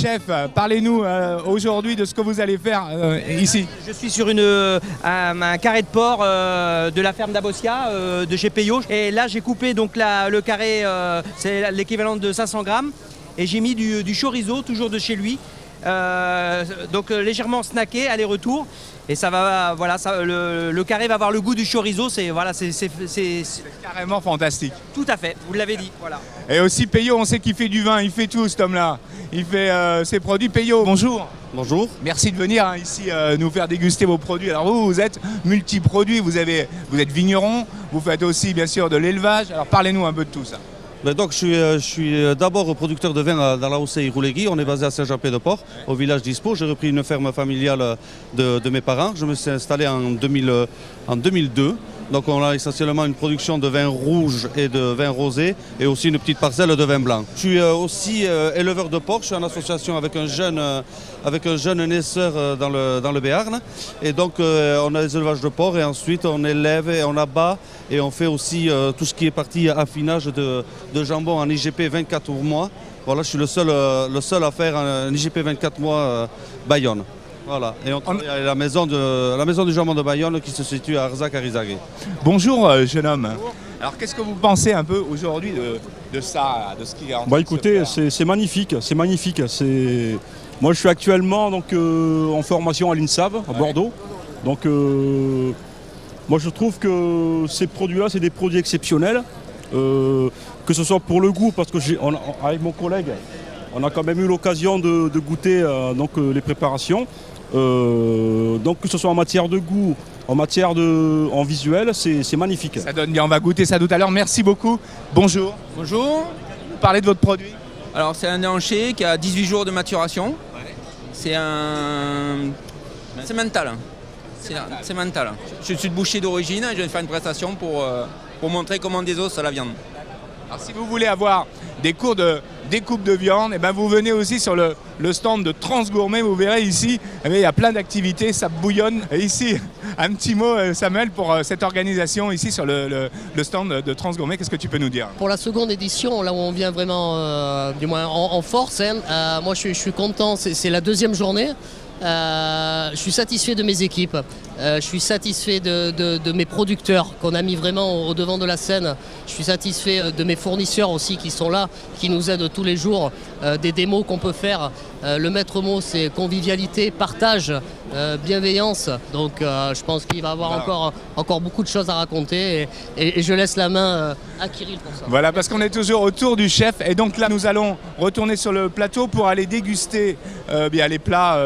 Chef, parlez-nous aujourd'hui de ce que vous allez faire ici. Je suis sur un carré de porc de la ferme d'Abossia de chez Peyo. Et là, j'ai coupé donc le carré, c'est l'équivalent de 500 grammes. Et j'ai mis du chorizo, toujours de chez lui. Donc légèrement snacké, aller-retour. Et ça va, voilà, le carré va avoir le goût du chorizo. C'est carrément fantastique. Tout à fait, vous l'avez dit. Voilà. Et aussi Peyo, on sait qu'il fait du vin, il fait tout cet homme-là. Il fait ses produits. Peyo, bonjour. Bonjour. Merci de venir ici nous faire déguster vos produits. Alors vous êtes multi-produits, vous êtes vigneron, vous faites aussi bien sûr de l'élevage. Alors parlez-nous un peu de tout ça. Donc, je suis d'abord producteur de vin dans la Hausseille-Rouléguy. On est basé à Saint-Jean-Pied-de-Port, au village d'Ispo. J'ai repris une ferme familiale de mes parents. Je me suis installé en 2002. Donc on a essentiellement une production de vin rouge et de vin rosé et aussi une petite parcelle de vin blanc. Je suis aussi éleveur de porc. Je suis en association avec un jeune naisseur dans le Béarn. Et donc on a des élevages de porc et ensuite on élève et on abat et on fait aussi tout ce qui est partie affinage de jambon en IGP 24 mois. Voilà, je suis le seul à faire un IGP 24 mois Bayonne. Voilà, et on travaille à la maison du jambon de Bayonne qui se situe à Arzac-Arizaguet. Bonjour jeune homme. Bonjour. Alors qu'est-ce que vous pensez un peu aujourd'hui de ça, de ce qui est en train de se faire ? C'est magnifique, c'est magnifique. Moi je suis actuellement donc, en formation à l'INSAV à Bordeaux. Donc moi je trouve que ces produits-là, c'est des produits exceptionnels. Que ce soit pour le goût, parce que avec mon collègue, on a quand même eu l'occasion de goûter les préparations. Donc que ce soit en matière de goût, en visuel, c'est magnifique. Ça donne bien, on va goûter ça tout à l'heure. Merci beaucoup. Bonjour. Bonjour. Vous parlez de votre produit ? Alors c'est un hanché qui a 18 jours de maturation. Ouais. C'est mental. C'est mental. Je suis de boucher d'origine et je vais faire une prestation pour montrer comment désosse la viande. Alors si vous voulez avoir des cours de découpe de viande, et ben vous venez aussi sur le stand de Transgourmet. Vous verrez ici, il y a plein d'activités, ça bouillonne. Et ici, un petit mot Samuel pour cette organisation ici sur le stand de Transgourmet. Qu'est-ce que tu peux nous dire ? Pour la seconde édition, là où on vient vraiment du moins en force, moi je suis content, c'est la deuxième journée. Je suis satisfait de mes équipes, je suis satisfait de mes producteurs qu'on a mis vraiment au devant de la scène. Je suis satisfait de mes fournisseurs aussi qui sont là, qui nous aident tous les jours, des démos qu'on peut faire. Le maître mot c'est convivialité, partage, bienveillance. Donc je pense qu'il va y avoir encore beaucoup de choses à raconter et je laisse la main à Kirill pour ça. Voilà, parce qu'on est toujours autour du chef et donc là nous allons retourner sur le plateau pour aller déguster les plats,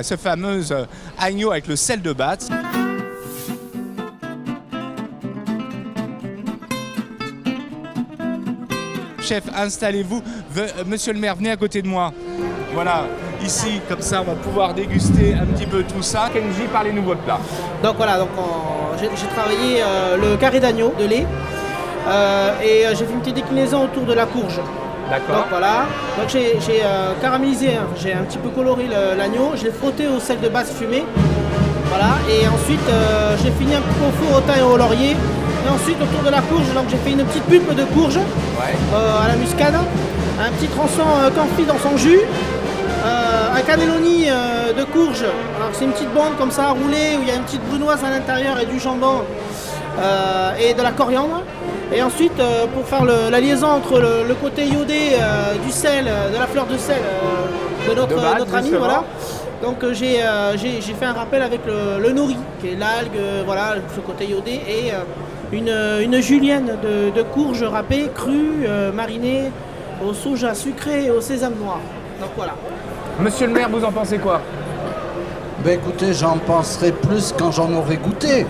ce fameux agneau avec le sel de Batz. Chef, installez-vous. Monsieur le maire, venez à côté de moi. Voilà, ici, comme ça, on va pouvoir déguster un petit peu tout ça. Kenji, parlez-nous votre plat. Donc voilà, j'ai travaillé le carré d'agneau de lait et j'ai fait une petite déclinaison autour de la courge. D'accord. Donc voilà, donc j'ai caramélisé, j'ai un petit peu coloré l'agneau, je l'ai frotté au sel de Batz fumé. Voilà, et ensuite j'ai fini un peu au four au thym et au laurier. Et ensuite autour de la courge, donc j'ai fait une petite pulpe de courge à la muscade, un petit tronçon confit dans son jus, un cannelloni de courge. Alors c'est une petite bande comme ça roulée où il y a une petite brunoise à l'intérieur et du jambon et de la coriandre. Et ensuite pour faire la liaison entre le côté iodé du sel, de la fleur de sel de notre ami, voilà. Donc j'ai fait un rappel avec le nori, qui est l'algue, voilà, ce côté iodé, et une julienne de courge râpée, crue, marinée au soja sucré et au sésame noir. Donc voilà. Monsieur le maire, vous en pensez quoi ? Ben écoutez, j'en penserai plus quand j'en aurai goûté.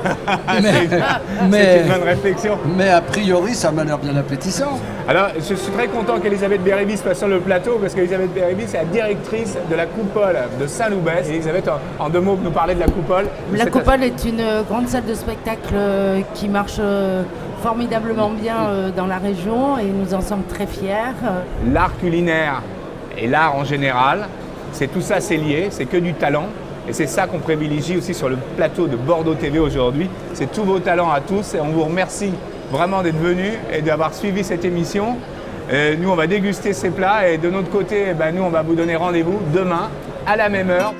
C'est une bonne réflexion. Mais a priori, ça m'a l'air bien appétissant. Alors, je suis très content qu'Elisabeth Bérébis soit sur le plateau parce qu'Elisabeth Bérébis est la directrice de la coupole de Saint-Loubès. Elisabeth, en deux mots, nous parler de la coupole. La coupole est une grande salle de spectacle qui marche formidablement bien dans la région et nous en sommes très fiers. L'art culinaire et l'art en général, tout ça, c'est lié, c'est que du talent. Et c'est ça qu'on privilégie aussi sur le plateau de Bordeaux TV aujourd'hui. C'est tous vos talents à tous et on vous remercie vraiment d'être venus et d'avoir suivi cette émission. Nous, on va déguster ces plats et de notre côté, nous, on va vous donner rendez-vous demain à la même heure.